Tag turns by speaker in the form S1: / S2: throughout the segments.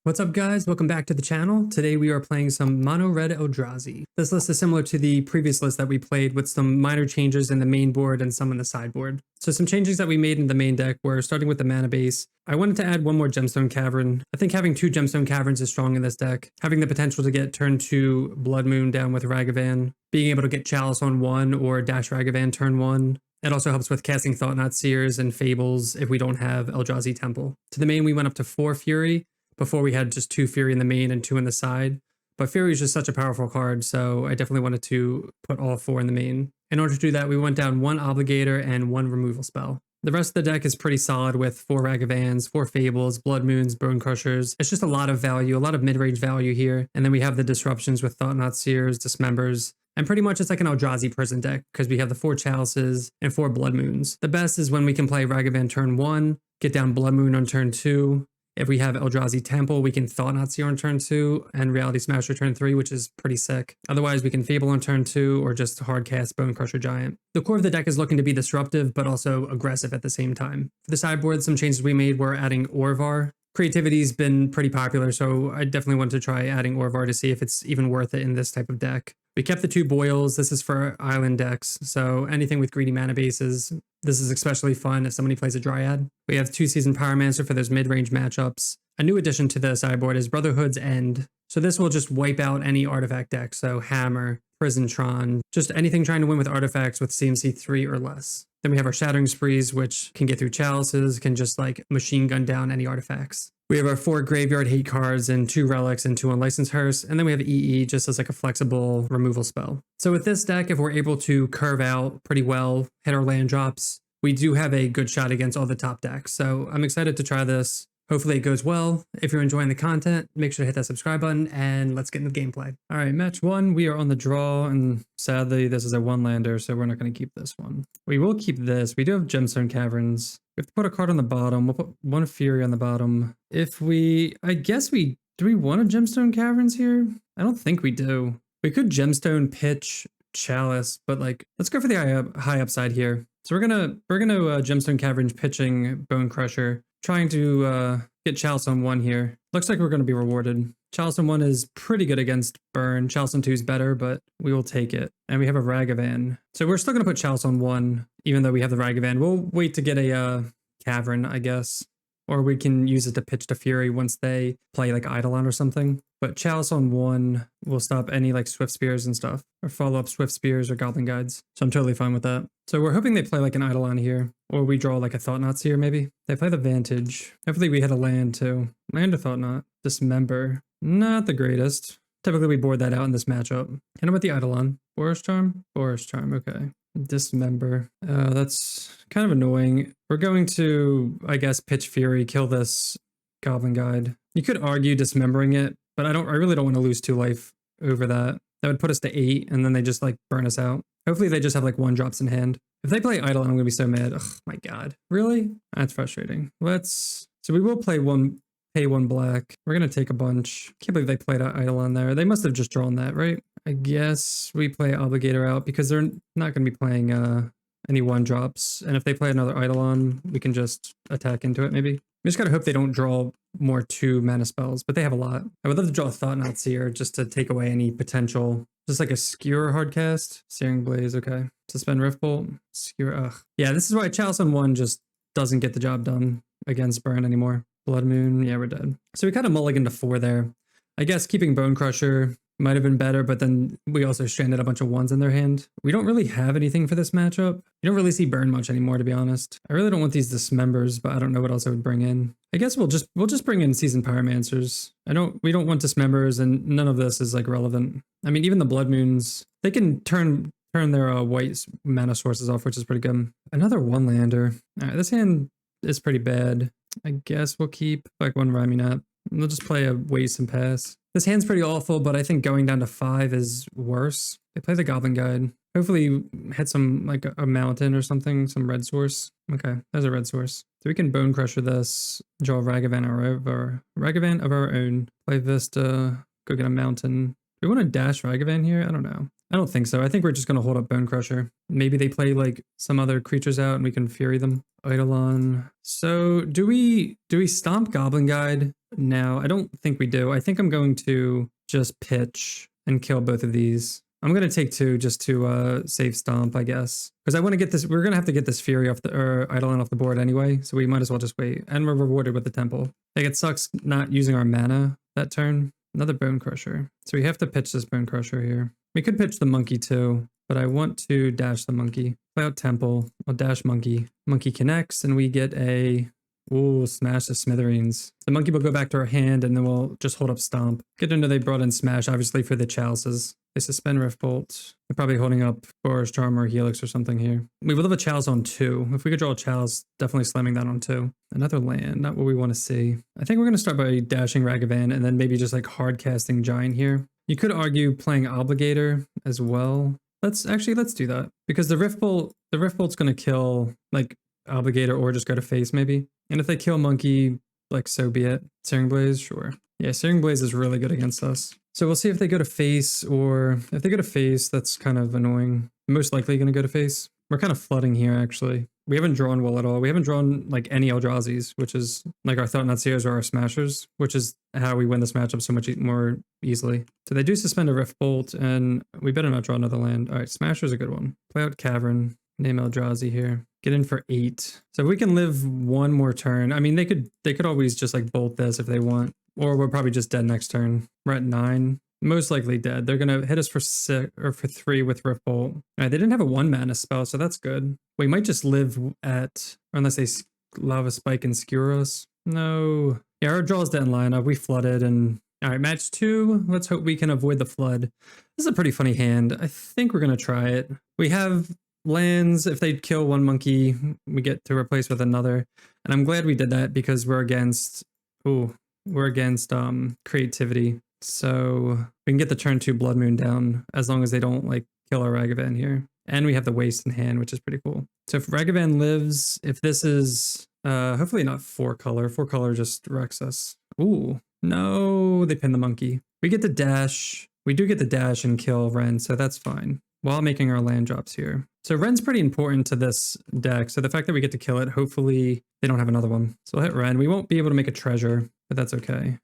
S1: What's up guys, welcome back to the channel. Today we are playing some mono red Eldrazi. This list is similar to the previous list that we played with some minor changes in the main board and some in the sideboard. So some changes that we made in the main deck were starting with the mana base. I wanted to add one more Gemstone Cavern. I think having two Gemstone Caverns is strong in this deck. Having the potential to get turn 2 Blood Moon down with Ragavan. Being able to get Chalice on 1 or dash Ragavan turn 1. It also helps with casting Thought-Knot Seers and Fables if we don't have Eldrazi Temple. To the main we went up to 4 Fury. Before we had just 2 Fury in the main and 2 in the side. But Fury is just such a powerful card, so I definitely wanted to put all 4 in the main. In order to do that, we went down 1 Obligator and 1 removal spell. The rest of the deck is pretty solid with 4 Ragavans, 4 Fables, Blood Moons, Bone Crushers. It's just a lot of value, a lot of mid-range value here. And then we have the disruptions with Thought-Knot Seers, Dismembers. And pretty much it's like an Eldrazi prison deck because we have the 4 Chalices and 4 Blood Moons. The best is when we can play Ragavan turn 1, get down Blood Moon on turn 2. If we have Eldrazi Temple, we can Thought-Knot Seer on turn 2 and Reality Smasher turn 3, which is pretty sick. Otherwise, we can Fable on turn 2 or just hard cast Bone Crusher Giant. The core of the deck is looking to be disruptive, but also aggressive at the same time. For the sideboard, some changes we made were adding Orvar. Creativity's been pretty popular, so I definitely want to try adding Orvar to see if it's even worth it in this type of deck. We kept the 2 Boils. This is for island decks, so anything with greedy mana bases. This is especially fun if somebody plays a Dryad. We have 2 Seasoned Pyromancer for those mid-range matchups. A new addition to the sideboard is Brotherhood's End. So this will just wipe out any artifact deck, so Hammer, Prison Tron, just anything trying to win with artifacts with CMC 3 or less. Then we have our Shattering Sprees, which can get through Chalices, can just like machine gun down any artifacts. We have our 4 Graveyard Hate cards and 2 Relics and 2 Unlicensed Hearse, and then we have EE just as like a flexible removal spell. So with this deck, if we're able to curve out pretty well, hit our land drops, we do have a good shot against all the top decks. So I'm excited to try this. Hopefully it goes well. If you're enjoying the content, make sure to hit that subscribe button and let's get into the gameplay. All right, match 1, we are on the draw, and sadly this is a 1-lander, so we're not going to keep this one. We will keep this. We do have Gemstone Caverns. We have to put a card on the bottom. We'll put 1 Fury on the bottom. If we, I guess do we want a Gemstone Caverns here? I don't think we do. We could Gemstone pitch Chalice, but like, let's go for the high upside here. So we're gonna Gemstone Caverns pitching Bone Crusher, trying to get Chalice on 1 here. Looks like we're gonna be rewarded. Chalice on 1 is pretty good against Burn. Chalice on 2 is better, but we will take it. And we have a Ragavan. So we're still gonna put Chalice on 1, even though we have the Ragavan. We'll wait to get a Cavern, I guess. Or we can use it to pitch to Fury once they play like Eidolon or something. But Chalice on 1 will stop any like Swift Spears and stuff. Or follow up Swift Spears or Goblin Guides. So I'm totally fine with that. So we're hoping they play like an Eidolon here. Or we draw like a Thought-Knot Seer maybe. They play the Vantage. Hopefully we hit a land too. Land or Thought-Knot. Dismember. Not the greatest. Typically we board that out in this matchup. Hit him with the Eidolon. Forest Charm? Forest Charm, okay. Dismember. That's kind of annoying. We're going to, I guess, pitch Fury, kill this Goblin Guide. You could argue dismembering it, but I really don't want to lose 2 life over that. That would put us to 8, and then they just like burn us out. Hopefully they just have like 1 drops in hand. If they play Eidolon, I'm gonna be so mad. Oh my god. Really? That's frustrating. So we will pay 1 black. We're gonna take a bunch. Can't believe they played Eidolon there. They must have just drawn that, right? I guess we play Obligator out because they're not going to be playing any 1-drops. And if they play another Eidolon, we can just attack into it maybe. We just got to hope they don't draw more 2 mana spells, but they have a lot. I would love to draw a Thought-Knot Seer just to take away any potential. Just like a Skewer hardcast. Searing Blaze, okay. Suspend Riftbolt. Skewer, ugh. Yeah, this is why Chalice on 1 just doesn't get the job done against Burn anymore. Blood Moon, yeah, we're dead. So we kind of mulliganed to 4 there. I guess keeping Bone Crusher might have been better, but then we also stranded a bunch of 1s in their hand. We don't really have anything for this matchup. You don't really see Burn much anymore, to be honest. I really don't want these Dismembers, but I don't know what else I would bring in. I guess we'll just bring in Seasoned Pyromancers. We don't want Dismembers, and none of this is like relevant. I mean, even the Blood Moons, they can turn their white mana sources off, which is pretty good. Another 1-lander. All right, this hand is pretty bad. I guess we'll keep like 1 Ramunap. We'll just play a Waste and Pass. This hand's pretty awful, but I think going down to 5 is worse. They play the Goblin Guide. Hopefully hit some, like a mountain or something, some red source. Okay, there's a red source. So we can Bone Crusher this, draw Ragavan of our own. Play Vista, go get a mountain. Do we want to dash Ragavan here? I don't know. I don't think so. I think we're just going to hold up Bone Crusher. Maybe they play like some other creatures out and we can Fury them. Eidolon. So do we Stomp Goblin Guide now? I don't think we do. I think I'm going to just pitch and kill both of these. I'm going to take 2 just to save stomp, I guess. Because I want to get this, we're going to have to get this Fury off the, or Eidolon off the board anyway, so we might as well just wait. And we're rewarded with the Temple. Like, it sucks not using our mana that turn. Another Bone Crusher. So we have to pitch this Bone Crusher here. We could pitch the Monkey too, but I want to dash the Monkey. Play out Temple. I'll dash Monkey. Monkey connects, and we get a... Ooh, smash the Smithereens. The Monkey will go back to our hand, and then we'll just hold up Stomp. Good to know they brought in Smash, obviously, for the Chalices. They suspend Rift Bolt. They're probably holding up Boros Charm or Helix or something here. We will have a Chalice on 2. If we could draw a Chalice, definitely slamming that on 2. Another land, not what we want to see. I think we're going to start by dashing Ragavan, and then maybe just like hard casting Giant here. You could argue playing Obligator as well. Let's do that. Because the Rift Bolt's going to kill like Obligator or just go to face maybe. And if they kill Monkey, like, so be it. Searing Blaze, sure. Yeah, Searing Blaze is really good against us. So we'll see if they go to face, or if they go to face, that's kind of annoying. Most likely going to go to face. We're kind of flooding here, actually. We haven't drawn well at all. We haven't drawn, like, any Eldrazi's, which is, like, our Thought-Knot Seers or our Smashers, which is how we win this matchup so much more easily. So they do suspend a Rift Bolt, and we better not draw another land. All right, Smasher's a good one. Play out Cavern. Name Eldrazi here. Get in for 8. So if we can live one more turn, I mean, they could always just like bolt this if they want, or we're probably just dead next turn. We're at 9, most likely dead. They're gonna hit us for 6 or for 3 with Rift Bolt. All right, they didn't have a 1-mana spell, so that's good. We might just live at, unless they Lava Spike and skewer us. No. Yeah, our draw's dead in lineup. We flooded, and all right, match 2. Let's hope we can avoid the flood. This is a pretty funny hand. I think we're gonna try it. We have lands. If they kill one monkey, we get to replace with another, and I'm glad we did that because we're against creativity, so we can get the turn 2 Blood Moon down as long as they don't like kill our Ragavan here, and we have the waste in hand, which is pretty cool. So if Ragavan lives, if this is hopefully not 4-color just wrecks us. Ooh, no, they pin the monkey. We get the dash. We do get the dash and kill Ren, so that's fine while making our land drops here. So Ren's pretty important to this deck. So the fact that we get to kill it, hopefully they don't have another one. So we'll hit Ren. We won't be able to make a treasure, but that's okay.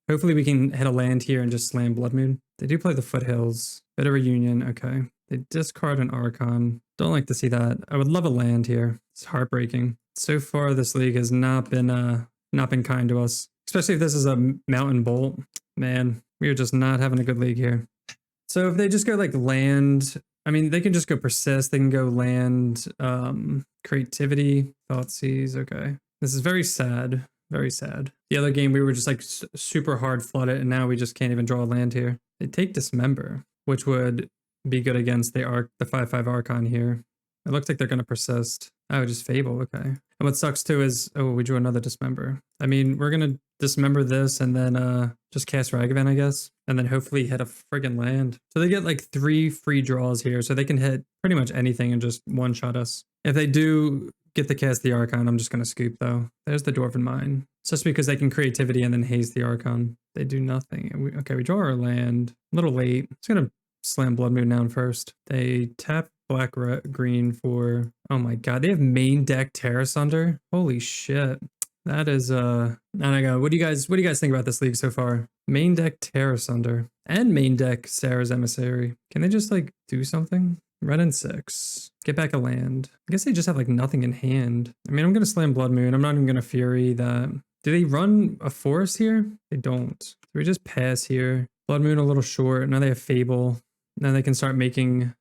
S1: Hopefully we can hit a land here and just slam Blood Moon. They do play the Foothills. Bit of Reunion, okay. They discard an Archon. Don't like to see that. I would love a land here. It's heartbreaking. So far this league has not been kind to us. Especially if this is a Mountain Bolt. Man, we are just not having a good league here. So if they just go like land, I mean, they can just go persist. They can go land, creativity, Thoughtseize. Okay. This is very sad. Very sad. The other game, we were just like super hard flooded, and now we just can't even draw a land here. They take Dismember, which would be good against the 5/5 Archon here. It looks like they're going to persist. Oh, just Fable. Okay. And what sucks too is, oh, we drew another Dismember. I mean, we're going to Dismember this and then just cast Ragavan, I guess. And then hopefully hit a friggin' land. So they get like 3 free draws here. So they can hit pretty much anything and just one-shot us. If they do get to cast the Archon, I'm just going to scoop though. There's the Dwarven Mine. It's just because they can creativity and then haze the Archon. They do nothing. Okay, we draw our land. A little late. It's going to slam Blood Moon down first. They tap black green for, oh my god, they have main deck Terra Sunder. Holy shit. That is I don't know. What do you guys think about this league so far? Main deck Terra Sunder and main deck Sarah's Emissary. Can they just like do something? Red and 6. Get back a land. I guess they just have like nothing in hand. I mean, I'm gonna slam Blood Moon. I'm not even gonna Fury that. Do they run a forest here? They don't. So we just pass here. Blood Moon a little short. Now they have Fable. Now they can start making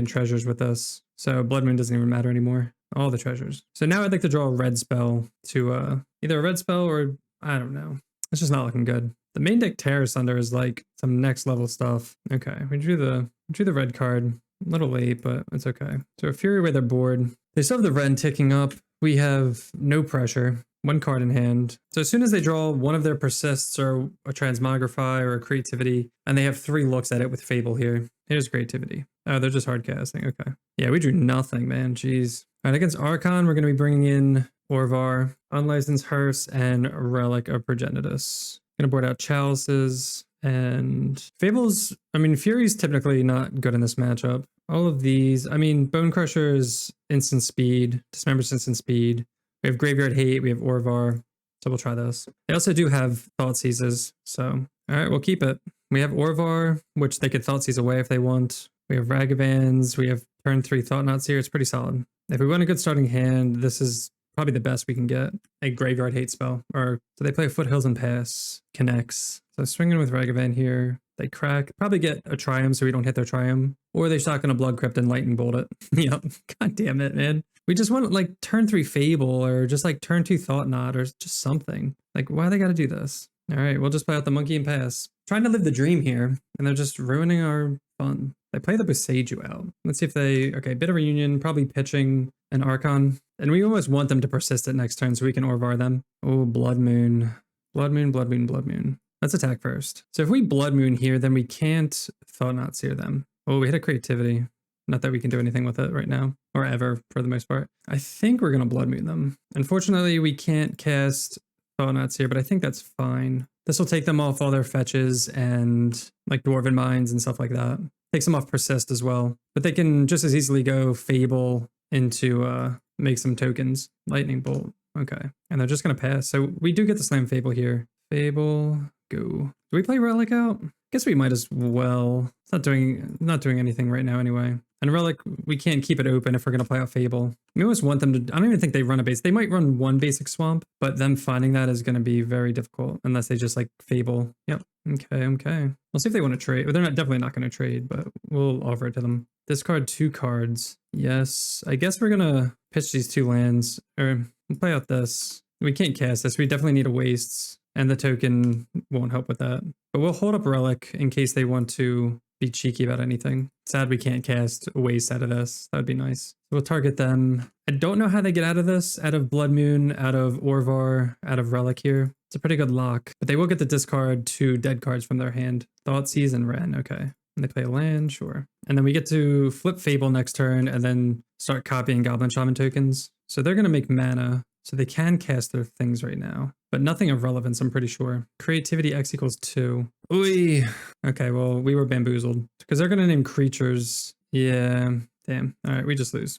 S1: treasures with us. So Blood Moon doesn't even matter anymore. All the treasures. So now I'd like to draw a red spell to either a red spell or I don't know. It's just not looking good. The main deck Terra Sunder is like some next level stuff. Okay, we drew the red card. A little late, but it's okay. So a Fury with their board. They still have the Ren ticking up. We have no pressure. 1 card in hand. So as soon as they draw one of their persists or a Transmogrify or a creativity, and they have 3 looks at it with Fable here. Here's creativity. Oh, they're just hard casting. Okay. Yeah, we drew nothing, man. Jeez. All right, against Archon, we're going to be bringing in Orvar, Unlicensed Hearse, and Relic of Progenitus. Going to board out Chalices and Fables. I mean, Fury's typically not good in this matchup. All of these, I mean, Bone Crusher is instant speed, Dismember's instant speed. We have Graveyard Hate, we have Orvar. So we'll try this. They also do have Thought Seizes. So, all right, we'll keep it. We have Orvar, which they could Thought Seize away if they want. We have Ragavans. We have turn 3 Thought Knots here. It's pretty solid. If we want a good starting hand, this is probably the best we can get. A Graveyard Hate spell. Or so they play Foothills and Pass. Connects. So swinging with Ragavan here. They crack. Probably get a Triumph so we don't hit their Triumph. Or they shotgun a Blood Crypt and Lightning Bolt it. Yep. God damn it, man. We just want like turn 3 Fable or just like turn 2 Thought Knot or just something. Like, why they gotta do this? All right, we'll just play out the Monkey and Pass. Trying to live the dream here, and they're just ruining our fun. They play the Boseiju out. Let's see if they... Okay, Bit of Reunion, probably pitching an Archon. And we almost want them to persist it next turn so we can Orvar them. Oh, Blood Moon. Blood Moon, Blood Moon, Blood Moon. Let's attack first. So if we Blood Moon here, then we can't Thought Knot Seer them. Oh, we hit a Creativity. Not that we can do anything with it right now, or ever for the most part. I think we're going to Blood Moon them. Unfortunately, we can't cast Thought Knots here, but I think that's fine. This will take them off all their fetches and like Dwarven Mines and stuff like that. Takes them off Persist as well. But they can just as easily go Fable into make some tokens. Lightning Bolt. Okay. And they're just going to pass. So we do get to slam Fable here. Fable, go. Do we play Relic out? Guess we might as well. It's not doing anything right now anyway. And Relic, we can't keep it open if we're going to play out Fable. We almost want them to... I don't even think they run a base. They might run one basic swamp, but them finding that is going to be very difficult unless they just like Fable. Yep. Okay. We'll see if they want to trade. Well, they're definitely not going to trade, but we'll offer it to them. Discard 2 cards. Yes. I guess we're going to pitch these 2 lands, or we'll play out this. We can't cast this. We definitely need a wastes, and the token won't help with that. But we'll hold up Relic in case they want to be cheeky about anything. Sad we can't cast a waste out of this. That would be nice. We'll target them. I don't know how they get out of this. Out of Blood Moon, out of Orvar, out of Relic here. It's a pretty good lock. But they will get to discard 2 dead cards from their hand. Thoughtseize and Ren. Okay. And they play a land, sure. And then we get to flip Fable next turn and then start copying Goblin Shaman tokens. So they're going to make mana. So they can cast their things right now, but nothing of relevance, I'm pretty sure. Creativity X equals 2. Ooh. Okay, well, we were bamboozled because they're going to name creatures. Yeah, damn. All right, we just lose.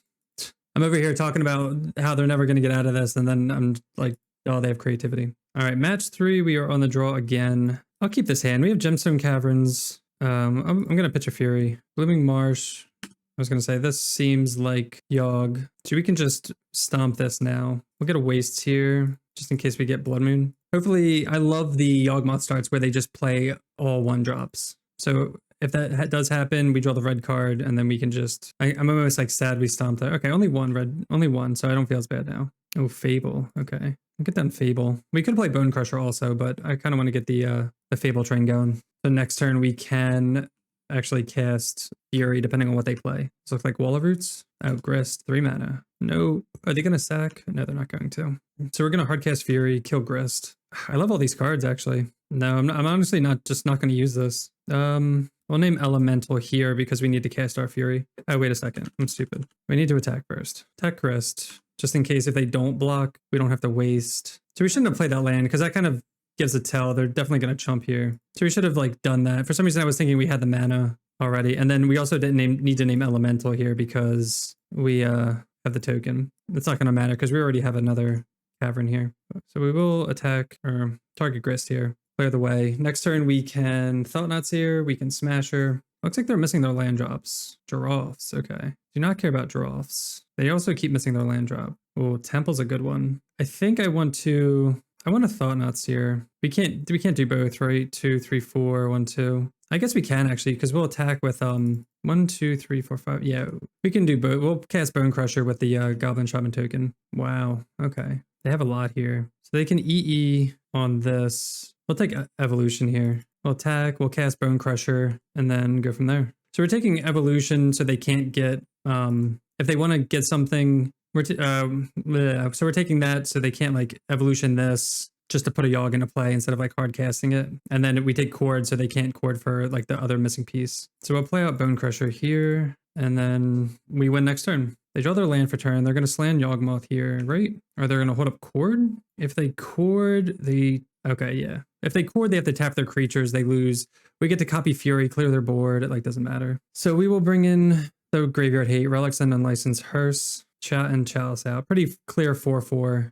S1: I'm over here talking about how they're never going to get out of this, and then I'm like, oh, they have creativity. All right, match 3, we are on the draw again. I'll keep this hand. We have Gemstone Caverns. I'm going to pitch a Fury. Blooming Marsh. I was going to say, this seems like Yawg. So we can just stomp this now. We'll get a waste here, just in case we get Blood Moon. Hopefully, I love the Yawgmoth starts where they just play all 1-drops. So if that does happen, we draw the red card, and then we can just... I'm almost like sad we stomped that. Okay, only 1 red. Only 1, so I don't feel as bad now. Oh, Fable. Okay. I'll get done Fable. We could play Bone Crusher also, but I kind of want to get the Fable train going. So next turn, we can actually cast Fury depending on what they play. This looks like Wall of Roots. Oh, Grist, 3 mana. No. Are they going to sack? No, they're not going to. So we're going to hardcast Fury, kill Grist. I love all these cards, actually. No, I'm honestly not going to use this. We'll name Elemental here because we need to cast our Fury. Oh, wait a second. I'm stupid. We need to attack first. Attack Grist, just in case if they don't block, we don't have to waste. So we shouldn't have played that land because that kind of gives a tell. They're definitely going to chump here. So we should have like done that. For some reason, I was thinking we had the mana already. And then we also didn't need to name Elemental here because we have the token. It's not going to matter because we already have another cavern here. So we will attack or target Grist here. Clear the way. Next turn, we can Thought Knots here. We can Smasher. Looks like they're missing their land drops. Giraffes. Okay. Do not care about giraffes. They also keep missing their land drop. Oh, Temple's a good one. I think I want to Thought Knots here. We can't do both, right? 2, 3, 4, 1, 2. I guess we can actually, because we'll attack with 1, 2, 3, 4, 5. Yeah, we can do both. We'll cast Bone Crusher with the Goblin Shaman token. Wow. Okay. They have a lot here. So they can EE on this. We'll take Evolution here. We'll attack, we'll cast Bone Crusher, and then go from there. So we're taking Evolution so they can't get, if they want to get something, so we're taking that so they can't like Evolution this just to put a Yawg into play instead of like hard casting it. And then we take Chord so they can't Chord for like the other missing piece. So we'll play out Bone Crusher here, and then we win next turn. They draw their land for turn. They're going to slam Yawgmoth here, right? Or they're going to hold up Chord. If they Chord, okay, yeah. If they Chord, they have to tap their creatures. They lose. We get to copy Fury, clear their board. It like doesn't matter. So we will bring in the Graveyard Hate, Relics and Unlicensed Hearse, Chat and Chalice out. Pretty clear 4-4.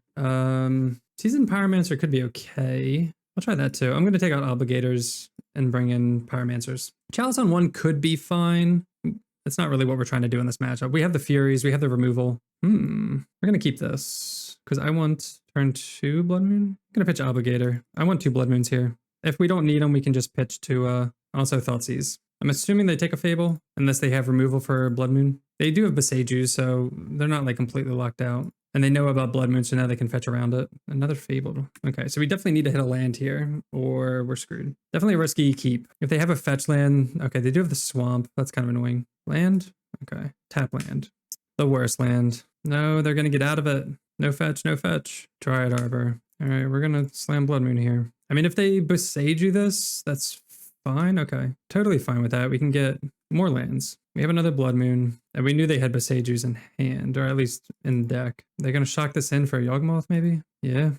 S1: Seasoned Pyromancer could be okay. I'll try that too. I'm going to take out Obligators and bring in Pyromancers. Chalice on 1 could be fine. That's not really what we're trying to do in this matchup. We have the Furies, we have the removal. We're going to keep this because I want turn 2 Blood Moon. I'm going to pitch Obligator. I want 2 Blood Moons here. If we don't need them, we can just pitch to also Thoughtseize. I'm assuming they take a Fable unless they have removal for Blood Moon. They do have Beseju, so they're not like completely locked out. And they know about Blood Moon, so now they can fetch around it. Another Fable. Okay, so we definitely need to hit a land here, or we're screwed. Definitely a risky keep. If they have a fetch land, okay, they do have the Swamp. That's kind of annoying. Land? Okay, tap land. The worst land. No, they're going to get out of it. No fetch, no fetch. Dryad Arbor. All right, we're going to slam Blood Moon here. I mean, if they Beseju this, that's fine. Okay, totally fine with that. We can get more lands. We have another Blood Moon, and we knew they had Besejus in hand, or at least in the deck. They're going to shock this in for a Yawgmoth, maybe? Yeah.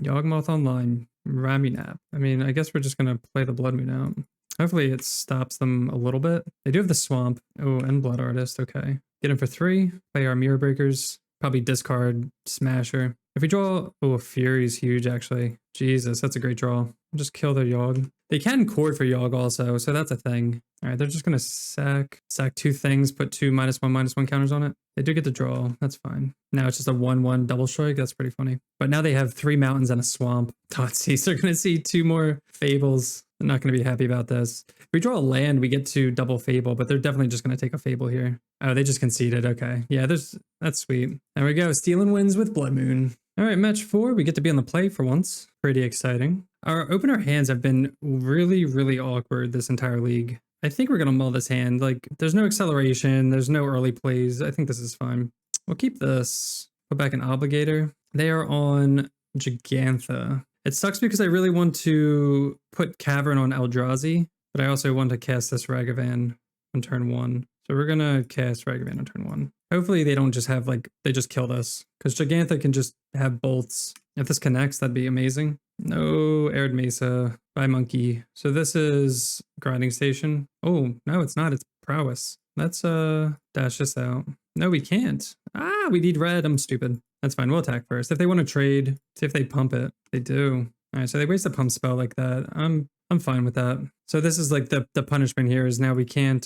S1: Yawgmoth online. Raminap. I mean, I guess we're just going to play the Blood Moon out. Hopefully it stops them a little bit. They do have the Swamp. Oh, and Blood Artist. Okay. Get him for 3. Play our Mirror Breakers. Probably discard Smasher. If we draw... Oh, Fury's huge, actually. Jesus, that's a great draw. Just kill their Yawg. They can court for Yawg also, so that's a thing. All right, they're just going to sack 2 things, put 2 -1/-1 counters on it. They do get to draw. That's fine. Now it's just a 1/1 double strike. That's pretty funny. But now they have 3 mountains and a swamp. Thoughtseize, they're going to see 2 more Fables. They're not going to be happy about this. If we draw a land, we get to double Fable, but they're definitely just going to take a Fable here. Oh, they just conceded. Okay. Yeah, that's sweet. There we go. Stealing wins with Blood Moon. All right, match 4. We get to be on the play for once. Pretty exciting. Our opener hands have been really, really awkward this entire league. I think we're going to mull this hand. Like, there's no acceleration. There's no early plays. I think this is fine. We'll keep this. Put back an Obligator. They are on Gigantha. It sucks because I really want to put Cavern on Eldrazi, but I also want to cast this Ragavan on turn 1. So we're going to cast Ragavan on turn 1. Hopefully they don't just have, like, they just kill us. Because Gigantha can just have bolts. If this connects, that'd be amazing. No Arid Mesa by Monkey. So this is Grinding Station. Oh, no, it's not. It's Prowess. Let's dash this out. No, we can't. Ah, we need red. I'm stupid. That's fine. We'll attack first. If they want to trade, see if they pump it. They do. All right, so they waste a pump spell like that. I'm fine with that. So this is like the punishment here is now we can't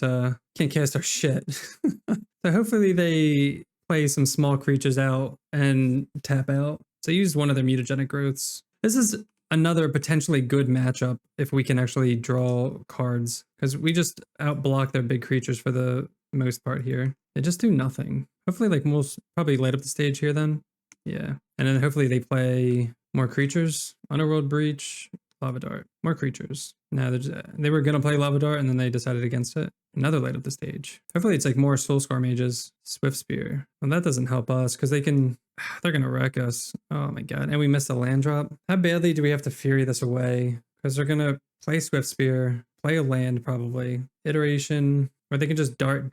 S1: cast our shit. So hopefully they play some small creatures out and tap out. So use one of their mutagenic growths. This is another potentially good matchup if we can actually draw cards, because we just outblock their big creatures for the most part here. They just do nothing. Hopefully, like, we'll probably light up the stage here then. Yeah. And then hopefully they play more creatures. Underworld Breach, Lava Dart, more creatures. Now they were going to play Lava Dart and then they decided against it. Another light up the stage. Hopefully it's like more Soulscar Mages. Swift Spear. Well, that doesn't help us because they're going to wreck us. Oh my god. And we missed a land drop. How badly do we have to Fury this away? Because they're going to play Swift Spear, play a land probably. Iteration, or they can just dart.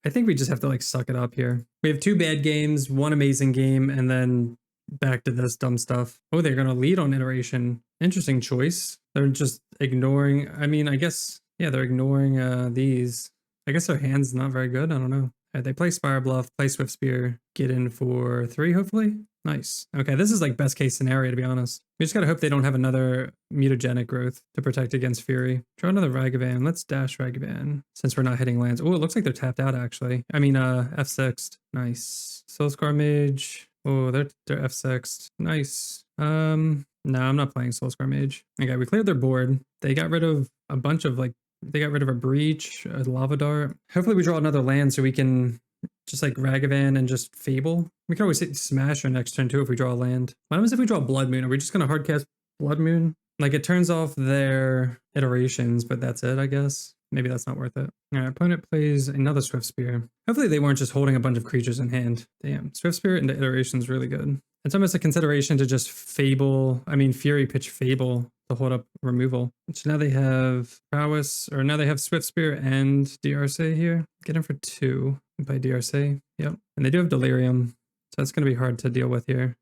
S1: I think we just have to like suck it up here. We have 2 bad games, 1 amazing game, and then back to this dumb stuff. Oh, they're going to lead on Iteration. Interesting choice. They're just ignoring, I mean, I guess, yeah, they're ignoring these. I guess their hand's not very good. I don't know. They play Spire Bluff, play Swift Spear, get in for 3, hopefully. Nice. Okay, this is like best case scenario, to be honest. We just gotta hope they don't have another mutagenic growth to protect against Fury. Draw another Ragavan. Let's dash Ragavan since we're not hitting lands. Oh, it looks like they're tapped out, actually. I mean, F6'd. Nice. Soulscar Mage. Oh, they're F6'd. Nice. No, I'm not playing Soulscar Mage. Okay, we cleared their board. They got rid of a bunch of, like, they got rid of a Breach, a Lava Dart. Hopefully we draw another land so we can just like Ragavan and just Fable. We can always hit Smasher next turn too if we draw a land. What happens if we draw Blood Moon? Are we just going to hardcast Blood Moon? Like, it turns off their iterations, but that's it, I guess. Maybe that's not worth it. All right, opponent plays another Swift Spear. Hopefully they weren't just holding a bunch of creatures in hand. Damn, Swift Spear into iteration is really good. It's almost a consideration to just Fury pitch Fable to hold up removal. So now they have Prowess, or now they have Swift Spear and DRC here. Get him for 2 by DRC. Yep. And they do have Delirium, so that's going to be hard to deal with here.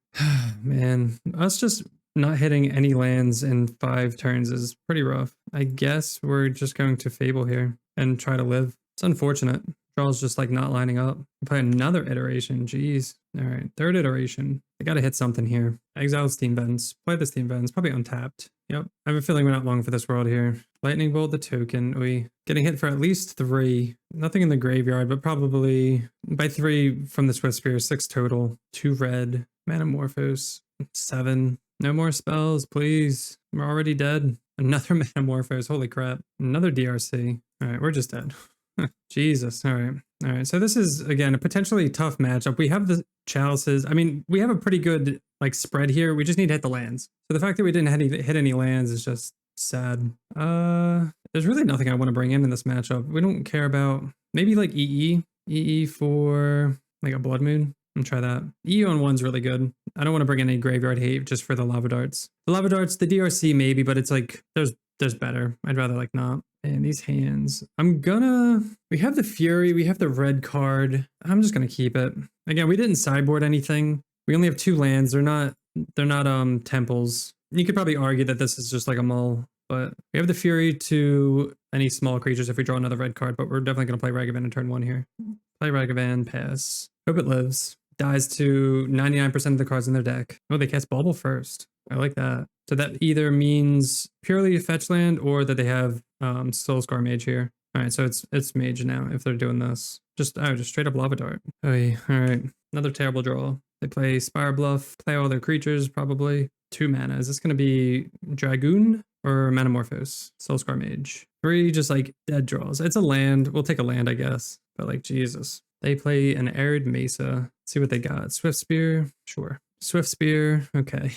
S1: Man, us just not hitting any lands in 5 turns is pretty rough. I guess we're just going to Fable here and try to live. It's unfortunate. Draw's just like not lining up. Play another iteration. Jeez. All right, third iteration. I gotta hit something here. Exile Steam Vents. Play the Steam Vents. Probably untapped. Yep. I have a feeling we're not long for this world here. Lightning Bolt the token. We getting hit for at least 3. Nothing in the graveyard, but probably by 3 from the Swift Spear. 6 total. 2 red. Manamorphose. 7. No more spells, please. We're already dead. Another Manamorphose. Holy crap. Another DRC. All right, we're just dead. Jesus. All right. All right. So this is, again, a potentially tough matchup. We have the chalices. I mean, we have a pretty good like spread here. We just need to hit the lands. So the fact that we didn't hit any lands is just sad. There's really nothing I want to bring in this matchup. We don't care about maybe like EE for like a Blood Moon. I'm try that. EE on 1's really good. I don't want to bring in any graveyard hate just for the Lava Darts. The Lava Darts, the DRC maybe, but it's like there's better. I'd rather like not. And these hands, we have the Fury, we have the red card. I'm just gonna keep it. Again, we didn't sideboard anything. We only have 2 lands. They're not temples. You could probably argue that this is just like a mull, but we have the Fury to any small creatures if we draw another red card, but we're definitely gonna play Ragavan in turn 1 here. Play Ragavan, pass. Hope it lives. Dies to 99% of the cards in their deck. Oh, they cast Bauble first. I like that. So that either means purely a fetch land or that they have Soulscar Mage here. All right, so it's Mage now if they're doing this. Just straight up Lava Dart. Oh, yeah. All right, another terrible draw. They play Spire Bluff, play all their creatures probably. 2 mana. Is this going to be Dragoon or Manamorphose? Soulscar Mage. 3 just like dead draws. It's a land. We'll take a land, I guess. But like Jesus. They play an Arid Mesa. See what they got. Swift Spear. Sure. Swift Spear. Okay.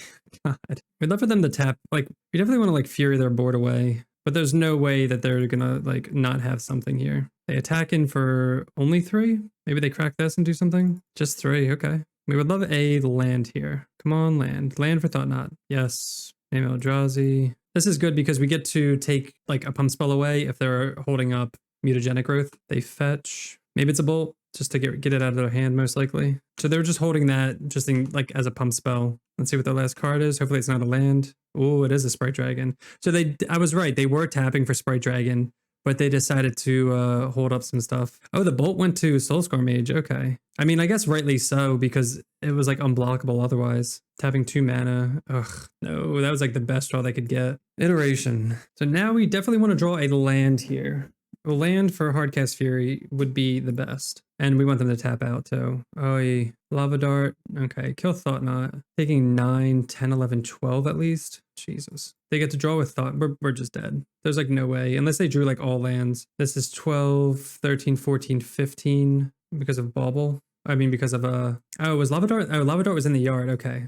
S1: God. We'd love for them to tap. Like, we definitely want to like Fury their board away. But there's no way that they're gonna like not have something here. They attack in for only 3. Maybe they crack this and do something. Just 3. Okay. We would love a land here. Come on, land. Land for Thought Knot. Yes. Name Eldrazi. This is good because we get to take like a pump spell away if they're holding up mutagenic growth. They fetch. Maybe it's a bolt just to get it out of their hand most likely. So they're just holding that just in like as a pump spell. Let's see what their last card is. Hopefully it's not a land. Oh, it is a Sprite Dragon. So I was right. They were tapping for Sprite Dragon, but they decided to hold up some stuff. Oh, the bolt went to Soulscar Mage. Okay. I mean, I guess rightly so because it was like unblockable otherwise. Tapping 2 mana. Ugh, no, that was like the best draw they could get. Iteration. So now we definitely want to draw a land here. A land for Hardcast Fury would be the best. And we want them to tap out too. Oh, yeah. Lava Dart. Okay, kill Thought Knot. Taking 9, 10, 11, 12 at least. Jesus. They get to draw with Thought. We're just dead. There's like no way. Unless they drew like all lands. This is 12, 13, 14, 15 because of Bauble. I mean, because of oh, it was Lava Dart? Oh, Lava Dart was in the yard. Okay.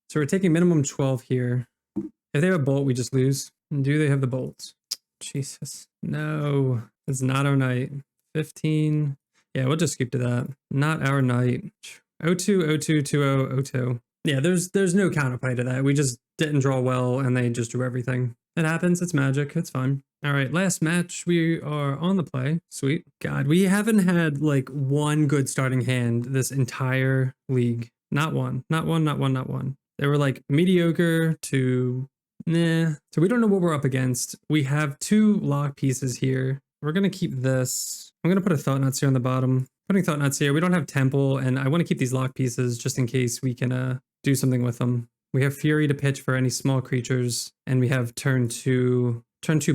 S1: So we're taking minimum 12 here. If they have a bolt, we just lose. Do they have the bolts? Jesus. No, it's not our night. 15. Yeah, we'll just skip to that. Not our night. 02, 02, 20, 02. Yeah, there's no counterplay to that. We just didn't draw well and they just drew everything. It happens. It's magic. It's fun. All right, last match. We are on the play. Sweet. God, we haven't had like one good starting hand this entire league. Not one. Not one, not one, not one. They were like mediocre to nah. So we don't know what we're up against. We have 2 lock pieces here. We're going to keep this. I'm going to put a Thought Knot here on the bottom. Putting Thought Knots here. We don't have Temple, and I want to keep these lock pieces just in case we can do something with them. We have Fury to pitch for any small creatures, and we have turn 2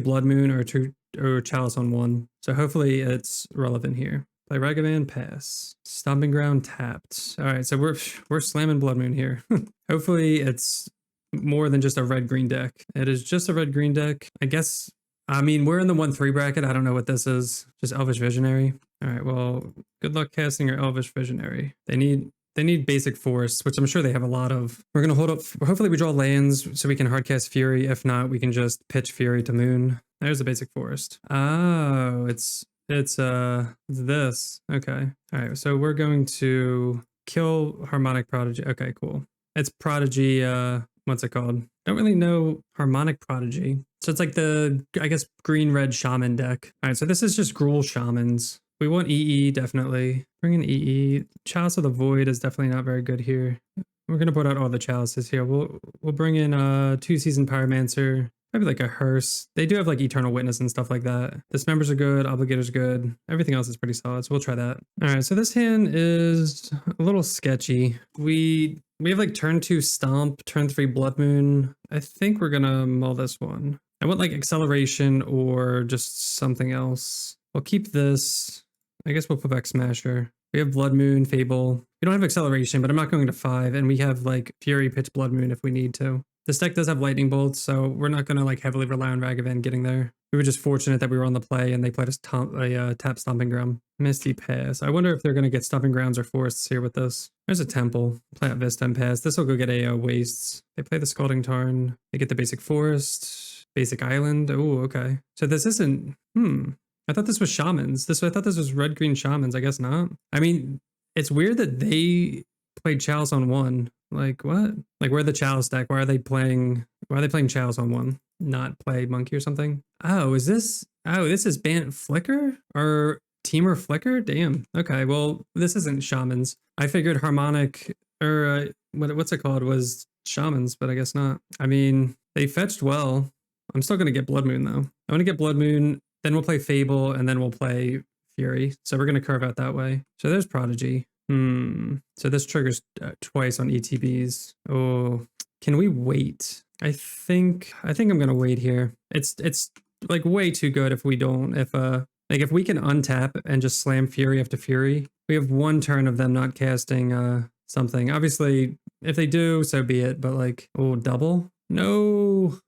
S1: Blood Moon or Chalice on 1. So hopefully it's relevant here. Play Ragavan, pass. Stomping Ground tapped. All right, so we're slamming Blood Moon here. Hopefully it's more than just a red-green deck. It is just a red-green deck. I guess, I mean, we're in the 1-3 bracket. I don't know what this is. Just Elvish Visionary. All right, well, good luck casting your Elvish Visionary. They need basic forests, which I'm sure they have a lot of. We're going to hold up. Hopefully we draw lands so we can hardcast Fury. If not, we can just pitch Fury to Moon. There's a basic forest. Oh, it's this. Okay. All right, so we're going to kill Harmonic Prodigy. Okay, cool. It's Prodigy, what's it called? Don't really know Harmonic Prodigy. So it's like the, I guess, green-red shaman deck. All right, so this is just Gruul Shamans. We want EE, definitely. Bring in EE. Chalice of the Void is definitely not very good here. We're going to put out all the chalices here. We'll bring in 2 Seasoned Pyromancer. Maybe like a hearse. They do have like Eternal Witness and stuff like that. Dismembers are good, Obligator's good. Everything else is pretty solid, so we'll try that. All right, so this hand is a little sketchy. We have like turn 2 Stomp, turn 3 Blood Moon. I think we're gonna mull this one. I want like Acceleration or just something else. We'll keep this. I guess we'll put back Smasher. We have Blood Moon, Fable. We don't have Acceleration, but I'm not going to 5, and we have like Fury, Pitch, Blood Moon if we need to. This deck does have Lightning Bolts, so we're not going to like heavily rely on Ragavan getting there. We were just fortunate that we were on the play and they played us tap Stomping Ground. Misty Pass. I wonder if they're going to get Stomping Grounds or Forests here with this. There's a Temple. Play out Vista and Pass. This will go get a Wastes. They play the Scalding Tarn. They get the basic Forest, basic Island. Oh, okay. So this isn't... I thought this was Shamans. I thought this was red-green Shamans. I guess not. I mean, it's weird that they played Chalice on 1. Like, what? Like, we're the Chalice deck. Why are they playing Chalice on 1? Not play Monkey or something? Oh, is this... Oh, this is Bant Flicker? Or Teamer Flicker? Damn. Okay, well, this isn't Shamans. I figured Harmonic... Or, what's it called? Was Shamans, but I guess not. I mean, they fetched well. I'm still going to get Blood Moon, though. I want to get Blood Moon... Then we'll play Fable, and then we'll play Fury. So we're going to curve out that way. So there's Prodigy. So this triggers twice on ETBs. Oh, can we wait? I think I'm going to wait here. It's like way too good if we don't. If we can untap and just slam Fury after Fury. We have 1 turn of them not casting something. Obviously, if they do, so be it. But like, oh, double? No.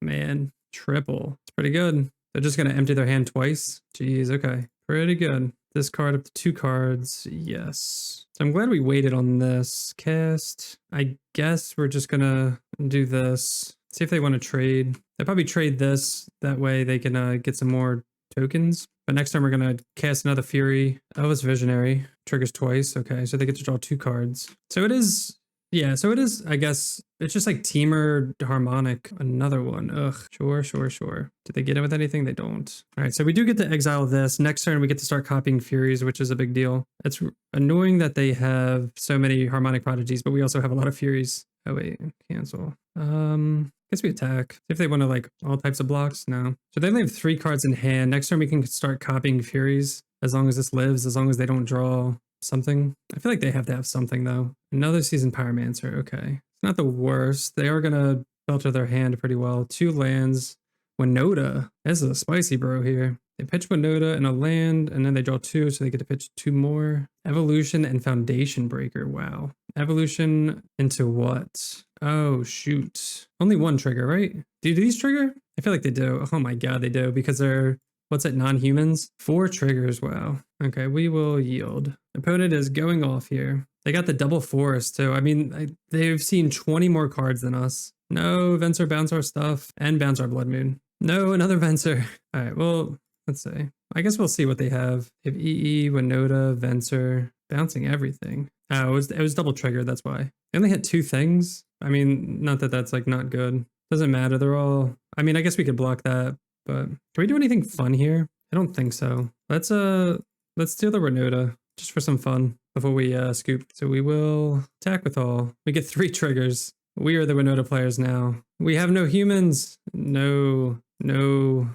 S1: Man, triple. It's pretty good. They're just going to empty their hand twice. Jeez, okay. Pretty good. Discard up to 2 cards. Yes. So I'm glad we waited on this. Cast. I guess we're just going to do this. See if they want to trade. They'll probably trade this. That way they can get some more tokens. But next time we're going to cast another Fury. Oh, it's Visionary. Triggers twice. Okay, so they get to draw 2 cards. So it is... Yeah, so it is, I guess, it's just like Teamer, Harmonic, another one. Ugh, sure. Did they get it with anything? They don't. All right, so we do get to exile this. Next turn, we get to start copying Furies, which is a big deal. It's annoying that they have so many Harmonic Prodigies, but we also have a lot of Furies. Oh, wait, cancel. Guess we attack. See if they want to, like, all types of blocks? No. So they only have 3 cards in hand. Next turn, we can start copying Furies, as long as this lives, as long as they don't draw something. I feel like they have to have something though. Another Seasoned Pyromancer. Okay. It's not the worst. They are going to filter their hand pretty well. 2 lands. Winota. This is a spicy bro here. They pitch Winota and a land, and then they draw 2, so they get to pitch 2 more. Evolution and Foundation Breaker. Wow. Evolution into what? Oh, shoot. Only 1 trigger, right? Do these trigger? I feel like they do. Oh my god, they do, because they're... What's it? Non-humans? 4 triggers. Wow. Okay, we will yield. Opponent is going off here. They got the double Forest too. I mean, they've seen 20 more cards than us. No, Venser bounce our stuff and bounce our Blood Moon. No, another Venser. All right, well, let's see. I guess we'll see what they have. They have EE, Winota, Venser, bouncing everything. Oh, it was double triggered. That's why. They only hit 2 things. I mean, not that that's like not good. Doesn't matter. They're all. I mean, I guess we could block that. But can we do anything fun here? I don't think so. Let's steal the Winota just for some fun before we scoop. So we will attack with all. We get 3 triggers. We are the Winota players now. We have no humans. No. Yeah,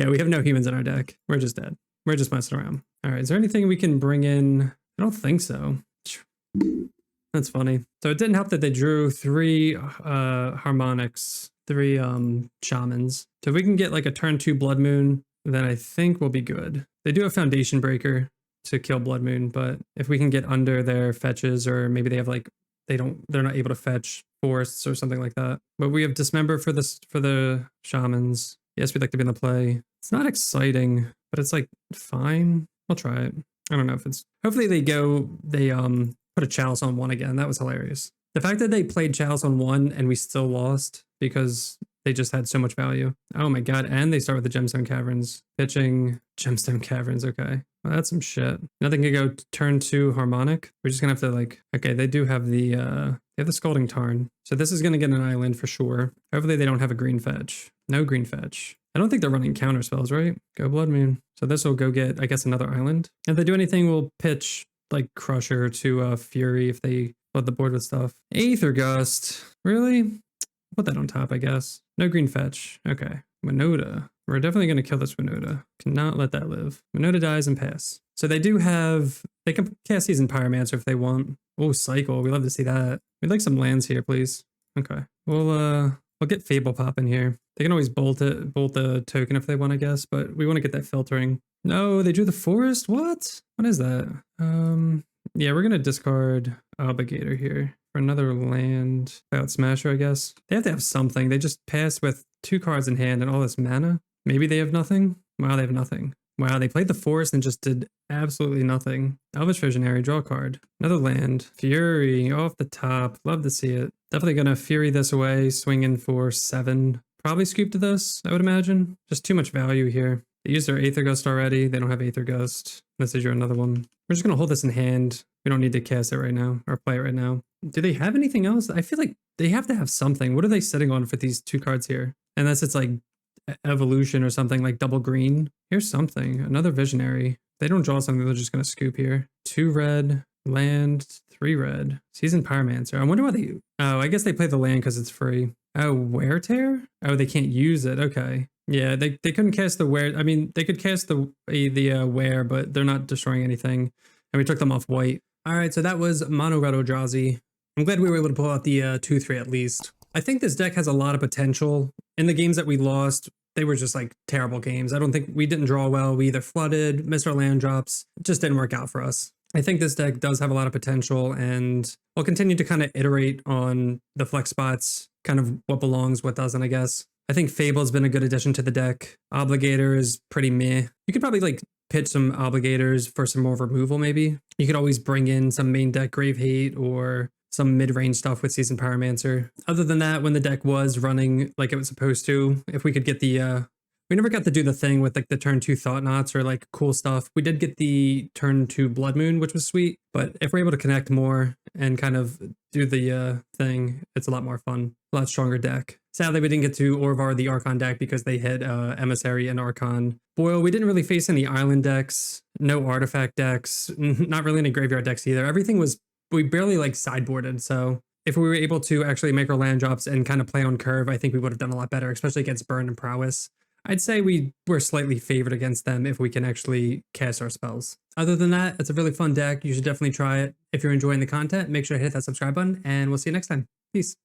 S1: we have no humans in our deck. We're just dead. We're just messing around. All right, is there anything we can bring in? I don't think so. That's funny. So it didn't help that they drew 3 Harmonics, 3 Shamans. So if we can get like a turn 2 Blood Moon, then I think we'll be good. They do have Foundation Breaker to kill Blood Moon, but if we can get under their fetches, or maybe they have like, they're not able to fetch Forests or something like that. But we have Dismember for the Shamans. Yes, we'd like to be in the play. It's not exciting, but it's like fine. I'll try it. I don't know if it's, hopefully they put a Chalice on 1 again. That was hilarious. The fact that they played Chalice on 1 and we still lost because they just had so much value. Oh my god, and they start with the Gemstone Caverns. Pitching Gemstone Caverns, okay. Well, that's some shit. Nothing can go turn 2 Harmonic. We're just gonna have to like, okay, they do have the, they have the Scalding Tarn. So this is gonna get an island for sure. Hopefully they don't have a green fetch. No green fetch. I don't think they're running counter spells, right? Go Blood Moon. So this will go get, I guess, another island. If they do anything, we'll pitch like Crusher to Fury if they flood the board with stuff. Aether Gust. Really? Put that on top, I guess. No green fetch. Okay. Winota. We're definitely going to kill this Winota. Cannot let that live. Winota dies and pass. So they do have, they can cast Seasoned Pyromancer if they want. Oh, Cycle. We love to see that. We'd like some lands here, please. Okay. We'll get Fable popping here. They can always bolt the token if they want, I guess, but we want to get that filtering. No, they drew the forest? What? What is that? Yeah, we're going to discard Obligator here for another land. Cloud Smasher, I guess. They have to have something. They just passed with 2 cards in hand and all this mana. Maybe they have nothing? Wow, they have nothing. Wow, they played the forest and just did absolutely nothing. Elvish Visionary, draw a card. Another land. Fury off the top. Love to see it. Definitely going to Fury this away, swing in for 7. Probably scoop to this, I would imagine. Just too much value here. They used their Aether Ghost already. They don't have Aether Ghost. This is your another one. We're just going to hold this in hand. We don't need to cast it right now or play it right now. Do they have anything else? I feel like they have to have something. What are they sitting on for these 2 cards here? Unless it's like Evolution or something like double green. Here's something. Another Visionary. If they don't draw something, they're just going to scoop here. 2 red, land, 3 red. Seasoned Pyromancer. I wonder why they... Oh, I guess they play the land because it's free. Oh, Wear Tear? Oh, they can't use it. Okay. Yeah, they couldn't cast the Wear. I mean, they could cast the Wear, but they're not destroying anything. And we took them off white. All right, so that was Mono Red Eldrazi. I'm glad we were able to pull out the 2-3 at least. I think this deck has a lot of potential. In the games that we lost, they were just like terrible games. I don't think we didn't draw well. We either flooded, missed our land drops. It just didn't work out for us. I think this deck does have a lot of potential, and I'll continue to kind of iterate on the flex spots, kind of what belongs, what doesn't, I guess. I think Fable has been a good addition to the deck. Obligator is pretty meh. You could probably like pitch some Obligators for some more removal maybe. You could always bring in some main deck Grave Hate or some mid-range stuff with Seasoned Pyromancer. Other than that, when the deck was running like it was supposed to, if we could get the... we never got to do the thing with like the turn 2 Thought Knots or like cool stuff. We did get the turn 2 Blood Moon, which was sweet. But if we're able to connect more and kind of do the thing, it's a lot more fun. A lot stronger deck. Sadly, we didn't get to Orvar the Archon deck because they hit Emissary and Archon. Boyle, we didn't really face any island decks, no artifact decks, not really any graveyard decks either. Everything was, we barely like sideboarded. So if we were able to actually make our land drops and kind of play on curve, I think we would have done a lot better, especially against Burn and Prowess. I'd say we were slightly favored against them if we can actually cast our spells. Other than that, it's a really fun deck. You should definitely try it. If you're enjoying the content, make sure to hit that subscribe button, and we'll see you next time. Peace.